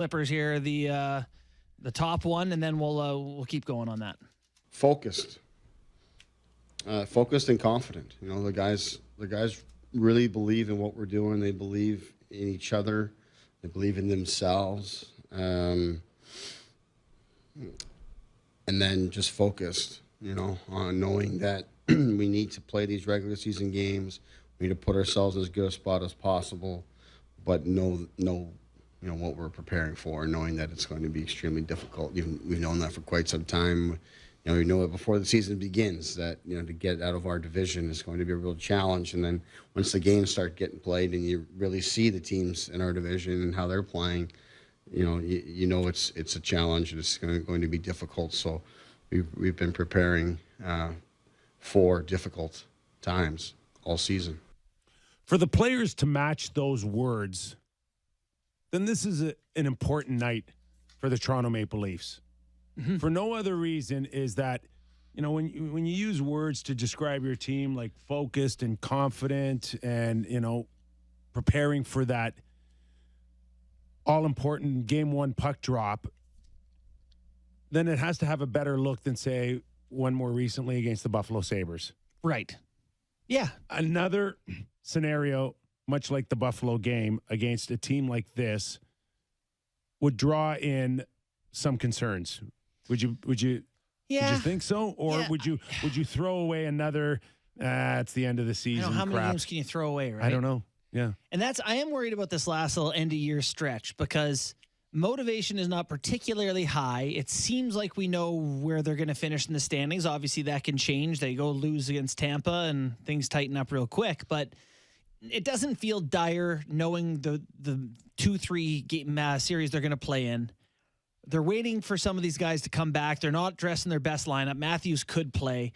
Clippers here, the top one, and then we'll keep going on that. Focused and confident. You know, the guys really believe in what we're doing. They believe in each other. They believe in themselves. And then just focused, you know, on knowing that we need to play these regular season games. We need to put ourselves in as good a spot as possible, but know you know, what we're preparing for, knowing that it's going to be extremely difficult. We've known that for quite some time. You know, we know it before the season begins that, you know, to get out of our division is going to be a real challenge. And then once the games start getting played and you really see the teams in our division and how they're playing, you know it's a challenge and it's going to be difficult. So we've been preparing for difficult times all season. For the players to match those words, then this is an important night for the Toronto Maple Leafs. Mm-hmm. For no other reason is that, you know, when you use words to describe your team like focused and confident and, you know, preparing for that all-important Game 1 puck drop, then it has to have a better look than, say, one more recently against the Buffalo Sabres. Right. Yeah. Another scenario, much like the Buffalo game, against a team like this would draw in some concerns. Would you think so? Or would you throw away another, it's the end of the season, I know, how crap. many games can you throw away, right? I don't know. Yeah. And I am worried about this last little end of year stretch because motivation is not particularly high. It seems like we know where they're going to finish in the standings. Obviously, that can change. They go lose against Tampa and things tighten up real quick. But it doesn't feel dire knowing the 2-3 game series they're going to play in. They're waiting for some of these guys to come back. They're not dressing their best lineup. Matthews could play.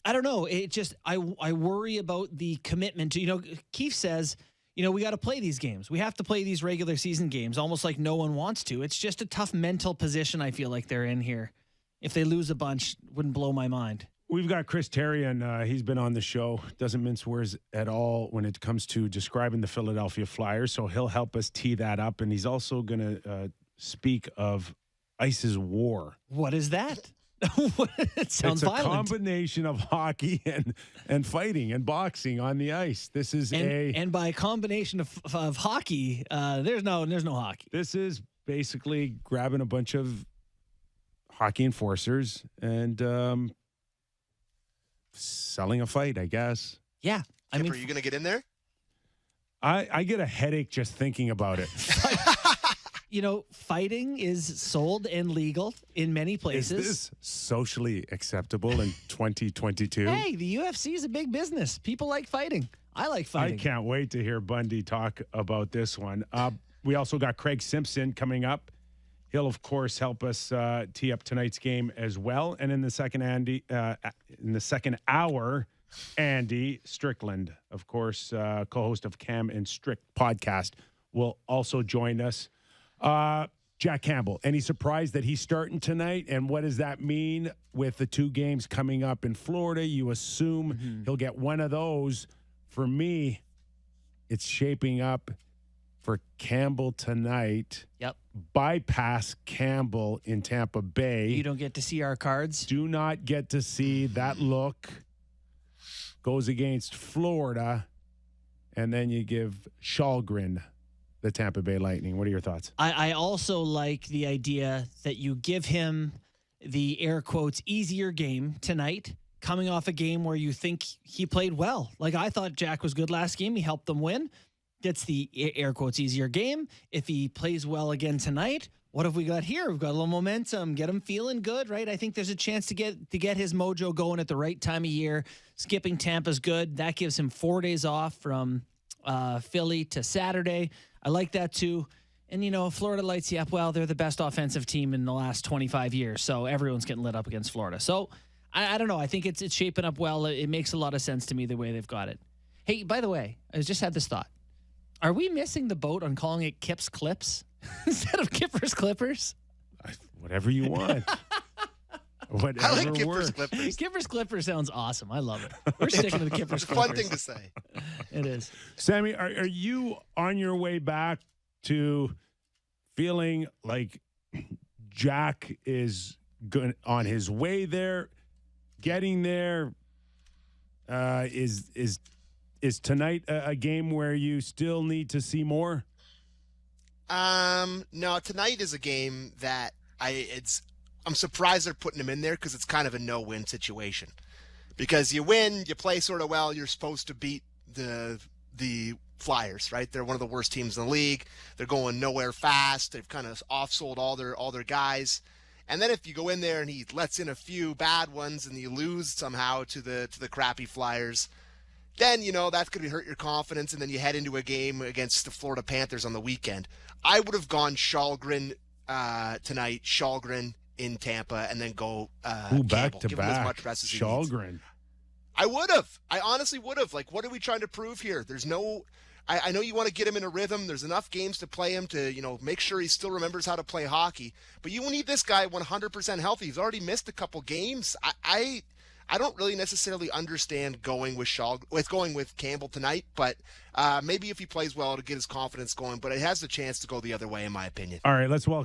I don't know. It just, I worry about the commitment to, you know, Keefe says, you know, we got to play these games. We have to play these regular season games almost like no one wants to. It's just a tough mental position I feel like they're in here. If they lose a bunch, wouldn't blow my mind. We've got Chris Terry, and he's been on the show. Doesn't mince words at all when it comes to describing the Philadelphia Flyers, so he'll help us tee that up. And he's also going to speak of Ice's War. What is that? It sounds violent. It's a combination of hockey and fighting and boxing on the ice. This is and by a combination of hockey, there's no hockey. This is basically grabbing a bunch of hockey enforcers and selling a fight, I guess. Yeah. I mean, are you going to get in there? I get a headache just thinking about it. You know, fighting is sold and legal in many places. Is this socially acceptable in 2022? Hey, the UFC is a big business. People like fighting. I like fighting. I can't wait to hear Bundy talk about this one. We also got Craig Simpson coming up. He'll, of course, help us tee up tonight's game as well. And in the second hour, Andy Strickland, of course, co-host of Cam and Strick podcast, will also join us. Jack Campbell, any surprise that he's starting tonight? And what does that mean with the two games coming up in Florida? You assume he'll get one of those. For me, it's shaping up for Campbell tonight. Yep. Bypass Campbell in Tampa Bay. You don't get to see our cards. Do not get to see that look. Goes against Florida. And then you give Shalgren the Tampa Bay Lightning. What are your thoughts? I also like the idea that you give him the air quotes easier game tonight, coming off a game where you think he played well. Like I thought Jack was good last game. He helped them win. Gets the air quotes easier game. If he plays well again tonight, what have we got here? We've got a little momentum. Get him feeling good, right? I think there's a chance to get his mojo going at the right time of year. Skipping Tampa's good. That gives him 4 days off from Philly to Saturday. I like that too. And, you know, Florida lights you up. Well, they're the best offensive team in the last 25 years. So everyone's getting lit up against Florida. So I don't know. I think it's shaping up well. It makes a lot of sense to me the way they've got it. Hey, by the way, I just had this thought. Are we missing the boat on calling it Kip's Clips instead of Kyper's Clippers? Whatever you want. Whatever I like Kyper's Clippers. Kyper's Clippers sounds awesome. I love it. We're sticking to the Kyper's Clippers. Fun thing to say. It is. Sammy, are you on your way back to feeling like Jack is good on his way there, getting there. Is tonight a game where you still need to see more? No, tonight is a game that I'm surprised they're putting him in there because it's kind of a no-win situation. Because you win, you play sort of well, you're supposed to beat the Flyers, right? They're one of the worst teams in the league. They're going nowhere fast. They've kind of off-sold all their guys. And then if you go in there and he lets in a few bad ones and you lose somehow to the crappy Flyers, then, that's going to hurt your confidence, and then you head into a game against the Florida Panthers on the weekend. I would have gone Shalgren tonight, Shalgren in Tampa, and then go back Campbell. to Give him as back. much rest as he needs. Shalgren. I would have. I honestly would have. Like, what are we trying to prove here? There's no... I know you want to get him in a rhythm. There's enough games to play him to, make sure he still remembers how to play hockey. But you need this guy 100% healthy. He's already missed a couple games. I don't really necessarily understand going with Campbell tonight, but maybe if he plays well, it'll get his confidence going. But it has the chance to go the other way, in my opinion. All right, let's welcome